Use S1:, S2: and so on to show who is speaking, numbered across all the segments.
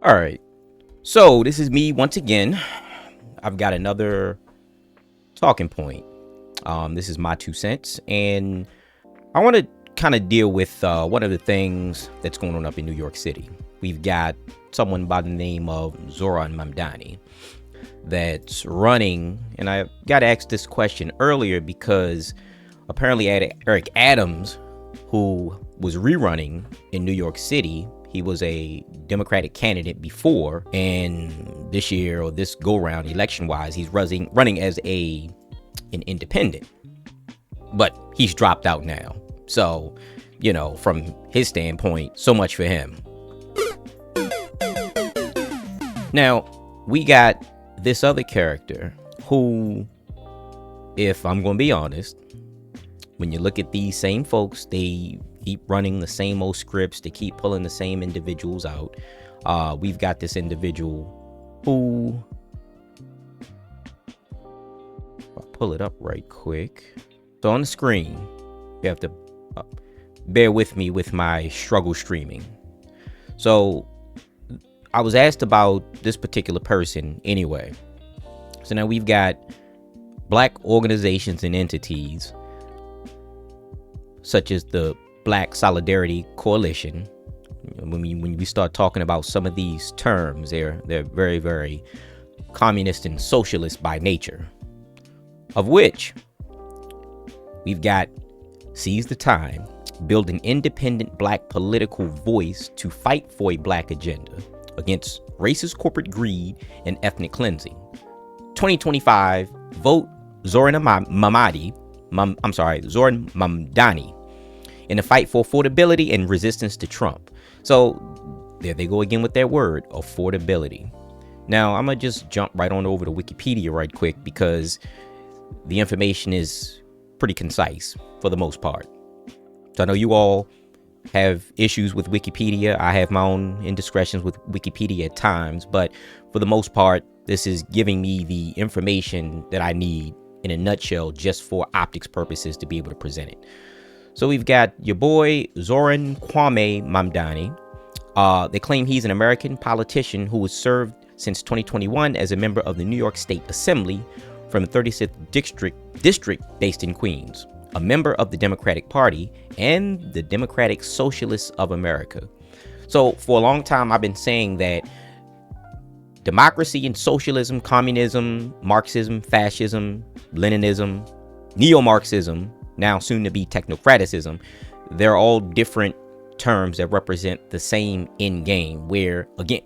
S1: All right. So this is me once again. I've got another talking point. This is my 2 cents, and I want to kind of deal with one of the things that's going on up in New York City. We've got someone by the name of Zohran Mamdani that's running, and I got asked this question earlier because apparently Eric Adams, who was rerunning in New York City, he was a Democratic candidate before, and this year or this go round election wise, he's running as an independent, but he's dropped out now. So, from his standpoint, so much for him. Now, we got this other character who, if I'm going to be honest, when you look at these same folks, they keep running the same old scripts. They keep pulling the same individuals out. We've got this individual who, I'll pull it up right quick. So on the screen, you have to bear with me with my struggle streaming. So I was asked about this particular person anyway. So now we've got black organizations and entities such as the Black Solidarity Coalition. When we start talking about some of these terms, they're very, very communist and socialist by nature, of which we've got Seize the Time, build an independent black political voice to fight for a black agenda against racist corporate greed and ethnic cleansing. 2025, vote Zohran Mamdani in the fight for affordability and resistance to Trump. So there they go again with their word, affordability. Now I'm gonna just jump right on over to Wikipedia right quick because the information is pretty concise for the most part. So I know you all have issues with Wikipedia. I have my own indiscretions with Wikipedia at times, but for the most part, this is giving me the information that I need in a nutshell, just for optics purposes to be able to present it. So we've got your boy Zohran Mamdani. They claim he's an American politician who has served since 2021 as a member of the New York State Assembly from the 36th district based in Queens, a member of the Democratic Party and the Democratic Socialist of America. So for a long time, I've been saying that democracy and socialism, communism, Marxism, fascism, Leninism, neo-Marxism, now soon to be technocraticism, they're all different terms that represent the same end game, where again,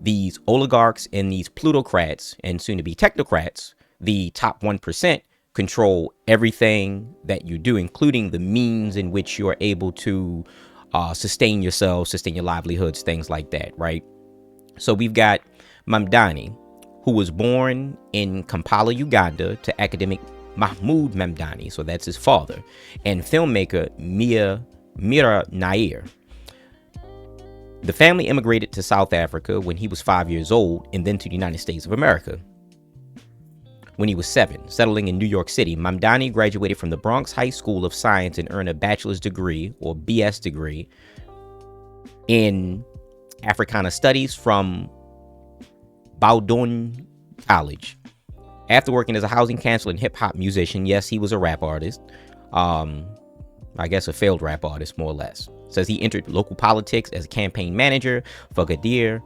S1: these oligarchs and these plutocrats and soon to be technocrats, the top 1%, control everything that you do, including the means in which you are able to sustain yourself, sustain your livelihoods, things like that, right? So we've got Mamdani, who was born in Kampala, Uganda, to academic Mahmoud Mamdani, so that's his father, and filmmaker Mira Nair. The family immigrated to South Africa when he was 5 years old, and then to the United States of America when he was 7, settling in New York City. Mamdani graduated from the Bronx High School of Science and earned a bachelor's degree, or BS degree, in Africana Studies from Bowdoin College. After working as a housing counselor and hip-hop musician, yes, he was a rap artist. I guess a failed rap artist, more or less. Says he entered local politics as a campaign manager for Kadir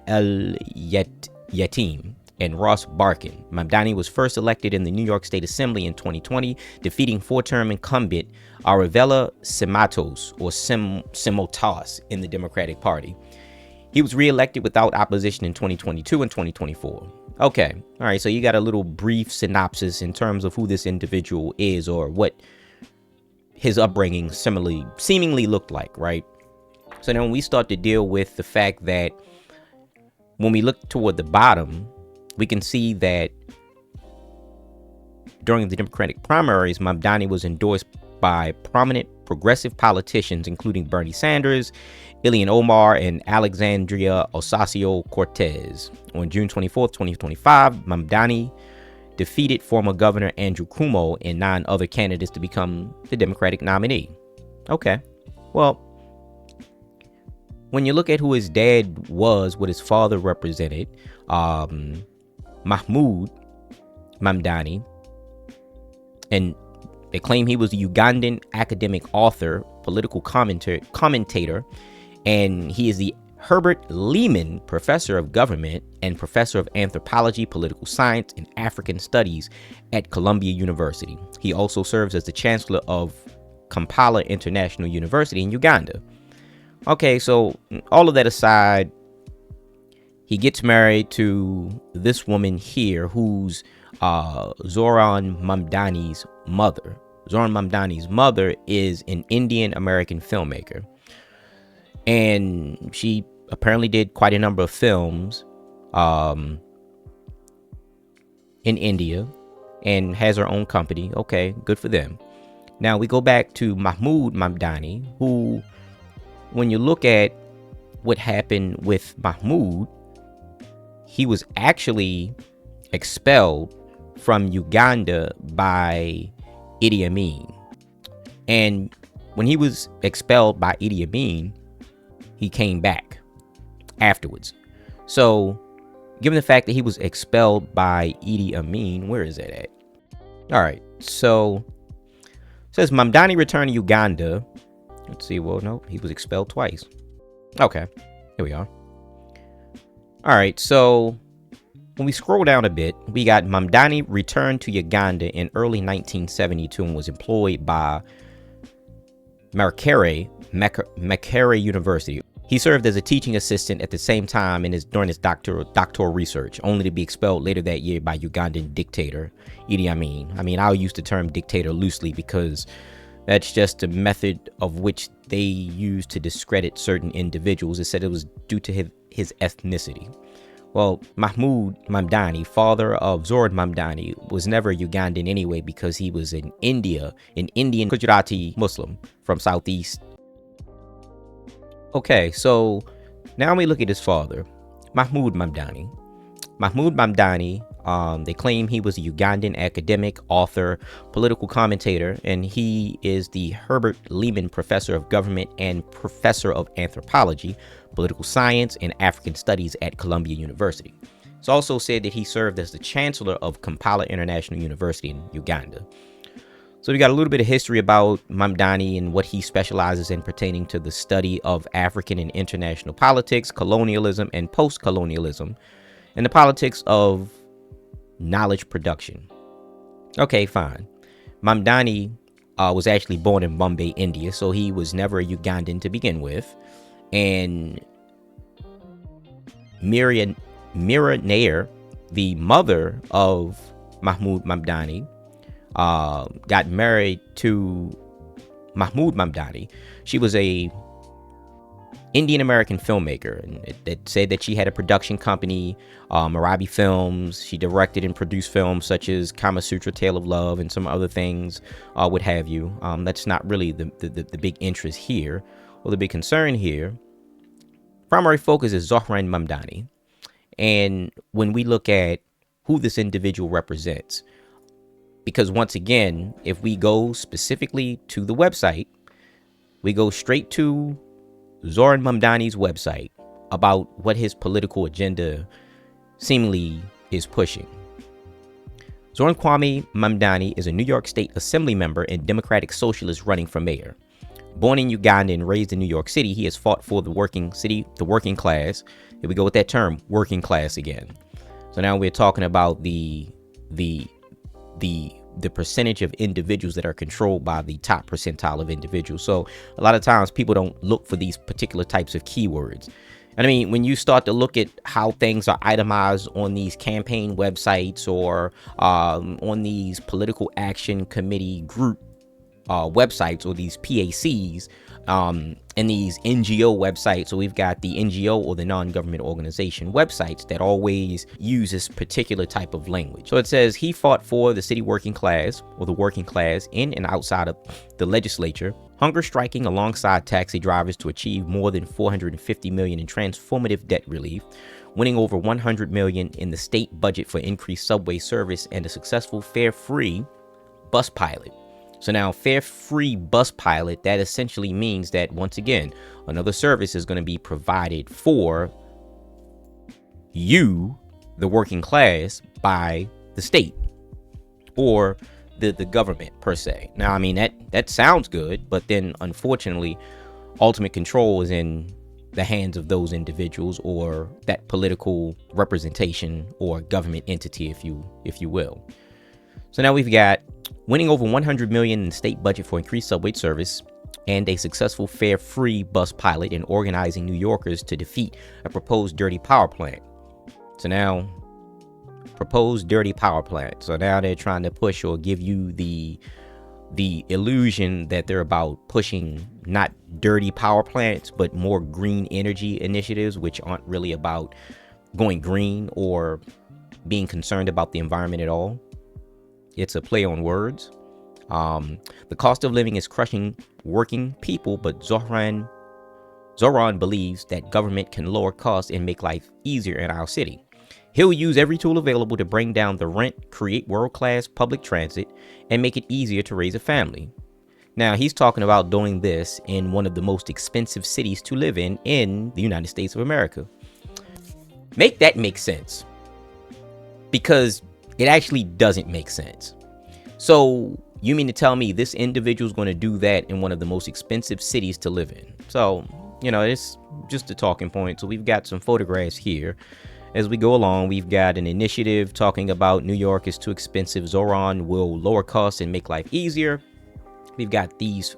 S1: El-Yatim and Ross Barkin. Mamdani was first elected in the New York State Assembly in 2020, defeating four-term incumbent Arevela Simotas in the Democratic Party. He was re-elected without opposition in 2022 and 2024. Okay, all right, so you got a little brief synopsis in terms of who this individual is, or what his upbringing seemingly looked like, right? So then when we start to deal with the fact that when we look toward the bottom, we can see that during the Democratic primaries, Mamdani was endorsed by prominent progressive politicians, including Bernie Sanders, Ilhan Omar, and Alexandria Ocasio-Cortez. On June 24th, 2025, Mamdani defeated former Governor Andrew Cuomo and 9 other candidates to become the Democratic nominee. Okay, well, when you look at who his dad was, what his father represented, Mahmoud Mamdani, and they claim he was a Ugandan academic author, political commentator, and he is the Herbert Lehman Professor of Government and Professor of Anthropology, Political Science, and African Studies at Columbia University. He also serves as the Chancellor of Kampala International University in Uganda. Okay, so all of that aside, he gets married to this woman here who's Zohran Mamdani's mother. Zohran Mamdani's mother is an Indian American filmmaker. And she apparently did quite a number of films in India and has her own company. Okay, good for them. Now we go back to Mahmoud Mamdani, who, when you look at what happened with Mahmoud, he was actually expelled from Uganda by Idi Amin. And when he was expelled by Idi Amin, he came back afterwards. So, given the fact that he was expelled by Idi Amin, where is that at? All right, so it says Mamdani returned to Uganda. Let's see. Well, no, he was expelled twice. Okay, here we are. All right, so when we scroll down a bit, we got Mamdani returned to Uganda in early 1972 and was employed by Makerere University. He served as a teaching assistant at the same time during his doctoral research, only to be expelled later that year by Ugandan dictator Idi Amin. I mean, I'll use the term dictator loosely because that's just a method of which they use to discredit certain individuals. It said it was due to his ethnicity. Well, Mahmoud Mamdani, father of Zohran Mamdani, was never Ugandan anyway because he was in India, an Indian Gujarati Muslim from Southeast. Okay, so now we look at his father, Mahmoud Mamdani. Mahmoud Mamdani, they claim he was a Ugandan academic, author, political commentator, and he is the Herbert Lehman Professor of Government and Professor of Anthropology, Political Science, and African Studies at Columbia University. It's also said that he served as the Chancellor of Kampala International University in Uganda. So we got a little bit of history about Mamdani and what he specializes in pertaining to the study of African and international politics, colonialism, and post-colonialism, and the politics of knowledge production. Okay, fine. Mamdani was actually born in Bombay, India, so he was never a Ugandan to begin with. And Mira Nair, the mother of Mahmoud Mamdani, got married to Mahmoud Mamdani. She was a Indian American filmmaker, and it said that she had a production company, Marabi Films. She directed and produced films such as Kama Sutra, Tale of Love, and some other things, what have you. That's not really the big interest here, or the big concern here. Primary focus is Zohran Mamdani. And when we look at who this individual represents, because once again, if we go specifically to the website, we go straight to Zohran Mamdani's website about what his political agenda seemingly is pushing. Zohran Kwame Mamdani is a New York State Assembly member and Democratic Socialist running for mayor. Born in Uganda and raised in New York City, he has fought for the working class. Here we go with that term, working class again. So now we're talking about the percentage of individuals that are controlled by the top percentile of individuals. So a lot of times people don't look for these particular types of keywords. And I mean, when you start to look at how things are itemized on these campaign websites or on these political action committee group websites or these PACs and these NGO websites. So we've got the NGO or the non-government organization websites that always use this particular type of language. So it says he fought for the city working class or the working class in and outside of the legislature, hunger striking alongside taxi drivers to achieve more than $450 million in transformative debt relief, winning over $100 million in the state budget for increased subway service and a successful fare-free bus pilot. So now fare free bus pilot, that essentially means that once again, another service is going to be provided for you, the working class, by the state or the government per se. Now, I mean, that sounds good, but then unfortunately, ultimate control is in the hands of those individuals or that political representation or government entity, if you will. So now we've got winning over 100 million in state budget for increased subway service and a successful fare-free bus pilot in organizing New Yorkers to defeat a proposed dirty power plant. So now, proposed dirty power plant. So now they're trying to push or give you the illusion that they're about pushing not dirty power plants, but more green energy initiatives, which aren't really about going green or being concerned about the environment at all. It's a play on words. The cost of living is crushing working people, but Zohran believes that government can lower costs and make life easier in our city. He'll use every tool available to bring down the rent, create world-class public transit, and make it easier to raise a family. Now, he's talking about doing this in one of the most expensive cities to live in the United States of America. Make that make sense, because it actually doesn't make sense. So you mean to tell me this individual is going to do that in one of the most expensive cities to live in? So, it's just a talking point. So we've got some photographs here. As we go along, we've got an initiative talking about New York is too expensive. Zohran will lower costs and make life easier. We've got these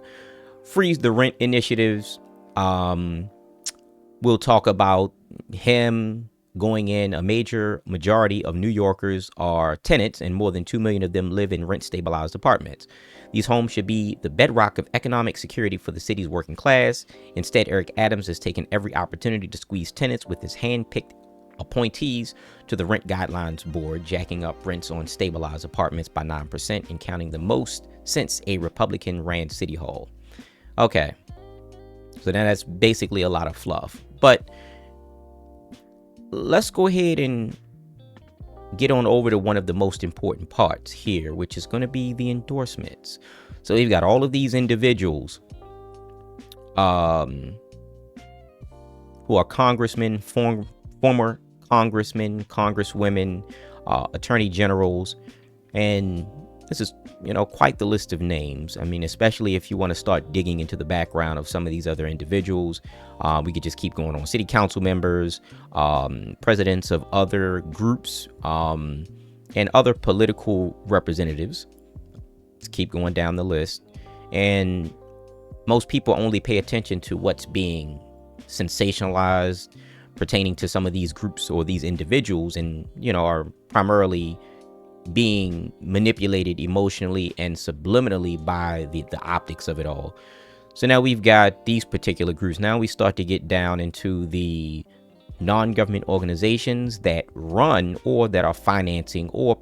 S1: freeze the rent initiatives. We'll talk about him going in. A majority of New Yorkers are tenants, and more than 2 million of them live in rent-stabilized apartments. These homes should be the bedrock of economic security for the city's working class. Instead, Eric Adams has taken every opportunity to squeeze tenants with his hand-picked appointees to the Rent Guidelines Board, jacking up rents on stabilized apartments by 9% and counting the most since a Republican ran City Hall. Okay, so now that's basically a lot of fluff. But let's go ahead and get on over to one of the most important parts here, which is going to be the endorsements. So we've got all of these individuals who are congressmen, former congressmen, congresswomen, attorney generals, and this is, quite the list of names. I mean, especially if you want to start digging into the background of some of these other individuals, we could just keep going on. City council members, presidents of other groups, and other political representatives. Let's keep going down the list. And most people only pay attention to what's being sensationalized pertaining to some of these groups or these individuals, and are primarily being manipulated emotionally and subliminally by the optics of it all. So now we've got these particular groups. Now we start to get down into the non-government organizations that run or that are financing or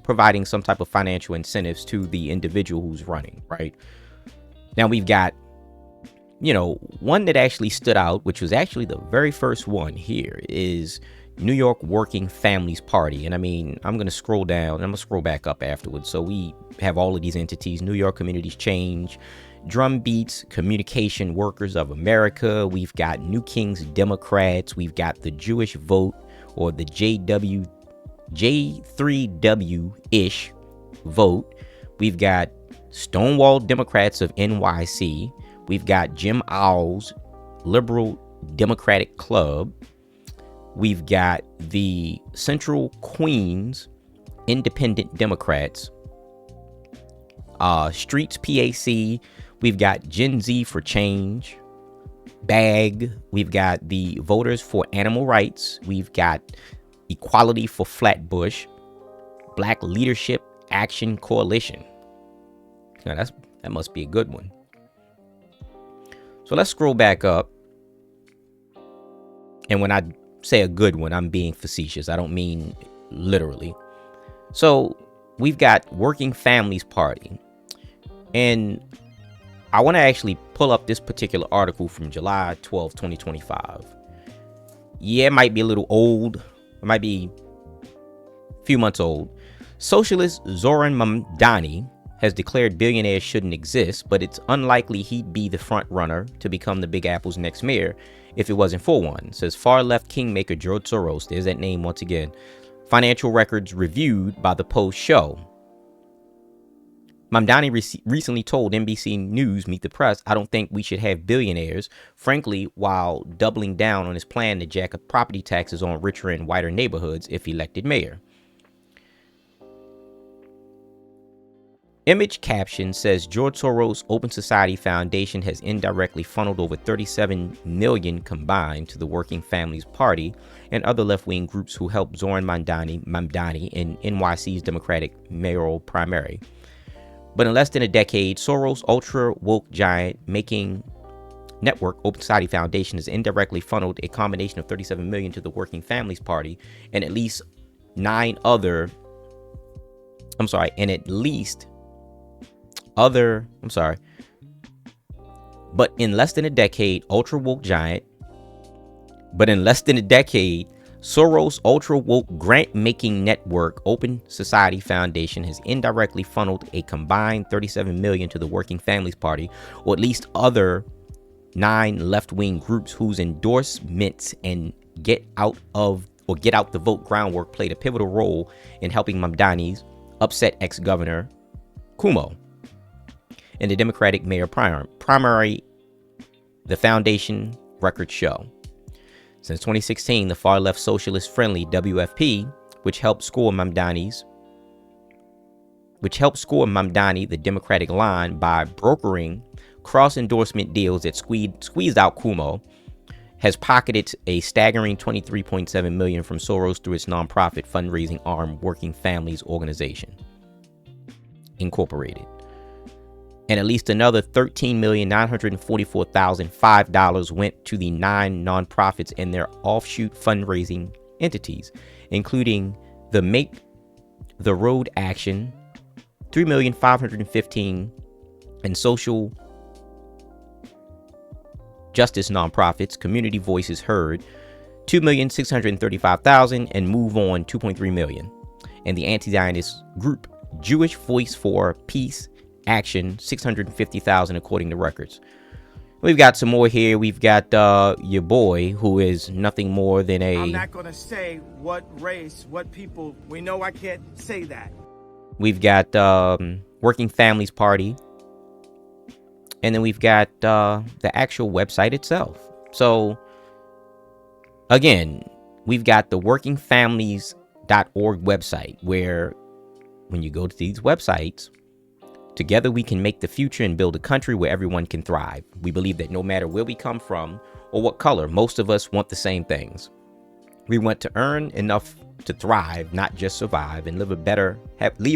S1: providing some type of financial incentives to the individual who's running, right? Now we've got one that actually stood out, which was actually the very first one here, is New York Working Families Party. And I mean, I'm going to scroll down and I'm going to scroll back up afterwards. So we have all of these entities: New York Communities Change, Drumbeats, Communication Workers of America. We've got New King's Democrats. We've got the Jewish Vote, or the J3W-ish Vote. We've got Stonewall Democrats of NYC. We've got Jim Owl's Liberal Democratic Club. We've got the Central Queens Independent Democrats. Streets PAC. We've got Gen Z for Change. BAG. We've got the Voters for Animal Rights. We've got Equality for Flatbush. Black Leadership Action Coalition. Now that must be a good one. So let's scroll back up. And when I say a good one, I'm being facetious. I don't mean literally. So we've got Working Families Party. And I want to actually pull up this particular article from July 12, 2025. Yeah, it might be a little old. It might be a few months old. Socialist Zohran Mamdani has declared billionaires shouldn't exist, but it's unlikely he'd be the front runner to become the Big Apple's next mayor if it wasn't for one, says far-left kingmaker George Soros. There's that name once again. Financial records reviewed by the Post show. Mamdani recently told NBC News Meet the Press, "I don't think we should have billionaires," frankly, while doubling down on his plan to jack up property taxes on richer and whiter neighborhoods if elected mayor. Image caption says George Soros Open Society Foundation has indirectly funneled over $37 million combined to the Working Families Party and other left-wing groups who helped Zohran Mamdani in NYC's Democratic mayoral primary. But in less than a decade, Soros' ultra-woke giant making network Open Society Foundation has indirectly funneled a combination of $37 million to the Working Families Party and at least But in less than a decade, Soros' ultra-woke grant-making network Open Society Foundation has indirectly funneled a combined $37 million to the Working Families Party, or at least other 9 left-wing groups whose endorsements and get out the vote groundwork played a pivotal role in helping Mamdani's upset ex-governor Cuomo in the Democratic mayor primary, the foundation records show. Since 2016, the far-left socialist-friendly WFP, which helped score Mamdani the Democratic line by brokering cross-endorsement deals that squeezed out Cuomo, has pocketed a staggering $23.7 million from Soros through its nonprofit fundraising arm, Working Families Organization Incorporated. And at least another $13,944,005 went to the 9 nonprofits and their offshoot fundraising entities, including the Make the Road Action, $3,515,000, and social justice nonprofits, Community Voices Heard, $2,635,000, and Move On, $2.3 million, and the anti-Zionist group Jewish Voice for Peace Action, $650,000 according to records. We've got some more here. We've got your boy, who is nothing more than
S2: I'm not going to say what race, what people. We know I can't say that.
S1: We've got Working Families Party. And then we've got the actual website itself. So, again, we've got the workingfamilies.org website, where when you go to these websites, together we can make the future and build a country where everyone can thrive. We believe that no matter where we come from or what color, most of us want the same things. We want to earn enough to thrive, not just survive, and leave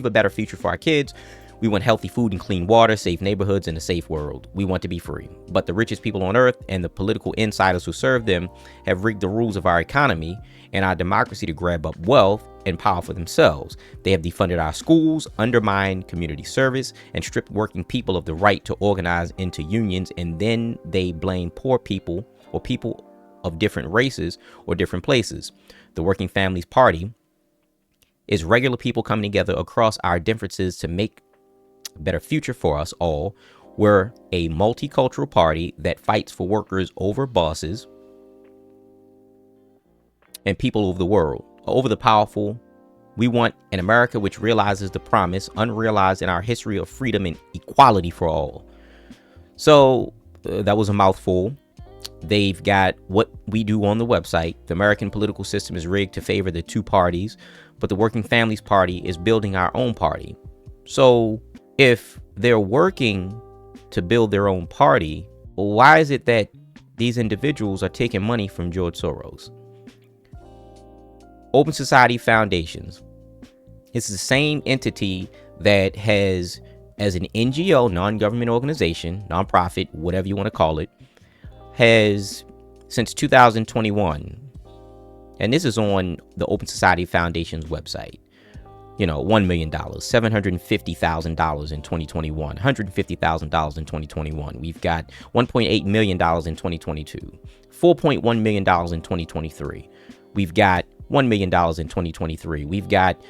S1: a better future for our kids. We want healthy food and clean water, safe neighborhoods, and a safe world. We want to be free. But the richest people on earth and the political insiders who serve them have rigged the rules of our economy and our democracy to grab up wealth and power for themselves. They have defunded our schools, undermined community service, and stripped working people of the right to organize into unions, and then they blame poor people or people of different races or different places. The Working Families Party is regular people coming together across our differences to make a better future for us all. We're a multicultural party that fights for workers over bosses and people over the world, over the powerful. We want an America which realizes the promise unrealized in our history of freedom and equality for all. So that was a mouthful. They've got what we do on the website. The American political system is rigged to favor the two parties, but the Working Families Party is building our own party. So if they're working to build their own party, why is it that these individuals are taking money from George Soros? Open Society Foundations. It's the same entity that has, as an NGO, non-government organization, nonprofit, whatever you want to call it, has since 2021. And this is on the Open Society Foundation's website. You know, $1 million, $750,000 in 2021, $150,000 in 2021. We've got $1.8 million in 2022, $4.1 million in 2023. We've got $1 million in 2023. We've got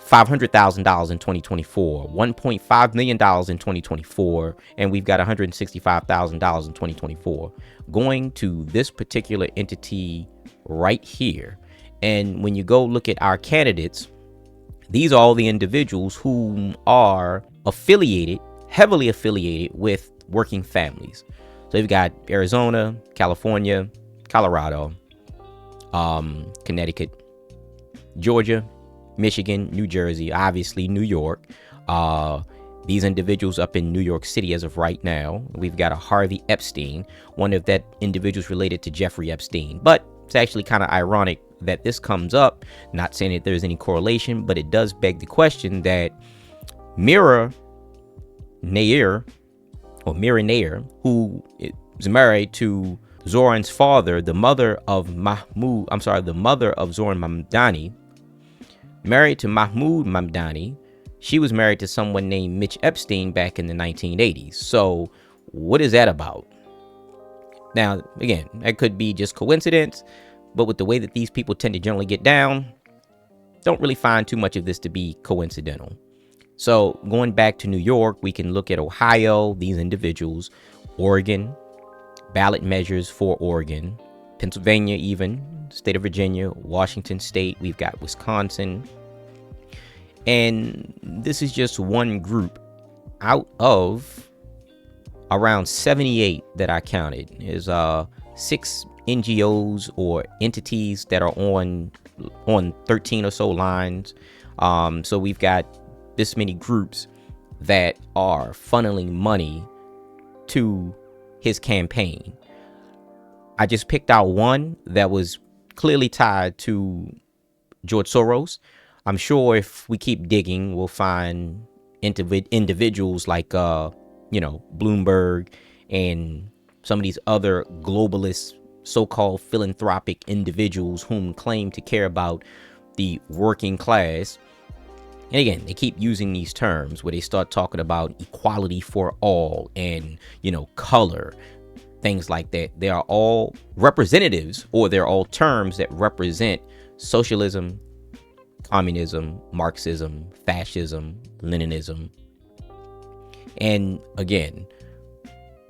S1: $500,000 in 2024, $1.5 million in 2024, and we've got $165,000 in 2024 going to this particular entity right here. And when you go look at our candidates, these are all the individuals who are affiliated, heavily affiliated with working families. So you've got Arizona, California, Colorado, Connecticut, Georgia, Michigan, New Jersey, obviously New York. These individuals up in New York City as of right now. We've got a Harvey Epstein, one of that individuals related to Jeffrey Epstein. But it's actually kind of ironic that this comes up, not saying that there's any correlation, but it does beg the question that Mira Nair, who is married to Zohran's father, the mother of Zohran Mamdani, married to Mahmoud Mamdani. She was married to someone named Mitch Epstein back in the 1980s. So what is that about? Now, again, that could be just coincidence, but with the way that these people tend to generally get down, don't really find too much of this to be coincidental. So going back to New York, we can look at Ohio, these individuals, Oregon, ballot measures for Oregon, Pennsylvania, even state of Virginia, Washington state, we've got Wisconsin. And this is just one group out of around 78 that I counted. There's 6 NGOs or entities that are on 13 or so lines. So we've got this many groups that are funneling money to his campaign. I just picked out one that was clearly tied to George Soros. I'm sure if we keep digging, we'll find individuals like, Bloomberg and some of these other globalist, so-called philanthropic individuals whom claim to care about the working class. And again, they keep using these terms where they start talking about equality for all and, color, things like that. They are all representatives, or they're all terms that represent socialism, communism, Marxism, fascism, Leninism. And again,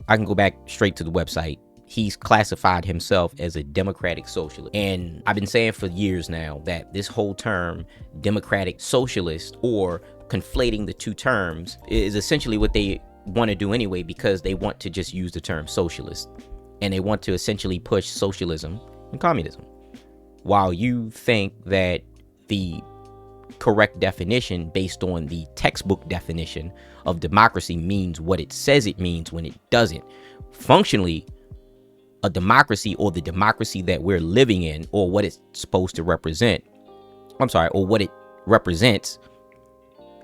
S1: I can go back straight to the website. He's classified himself as a Democratic Socialist. And I've been saying for years now that this whole term, Democratic Socialist, or conflating the two terms, is essentially what they want to do anyway, because they want to just use the term socialist. And they want to essentially push socialism and communism. While you think that the correct definition based on the textbook definition of democracy means what it says it means, when it doesn't. Functionally, a democracy, or the democracy that we're living in, or what it's supposed to represent, or what it represents,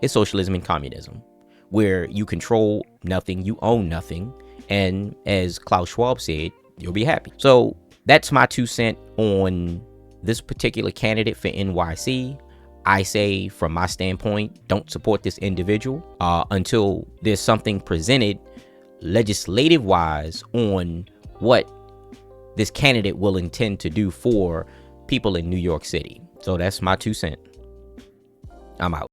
S1: is socialism and communism, where you control nothing, you own nothing, and as Klaus Schwab said, you'll be happy. So that's my 2 cents on this particular candidate for NYC. I say, from my standpoint, don't support this individual until there's something presented legislative wise on what this candidate will intend to do for people in New York City. So that's my 2 cents. I'm out.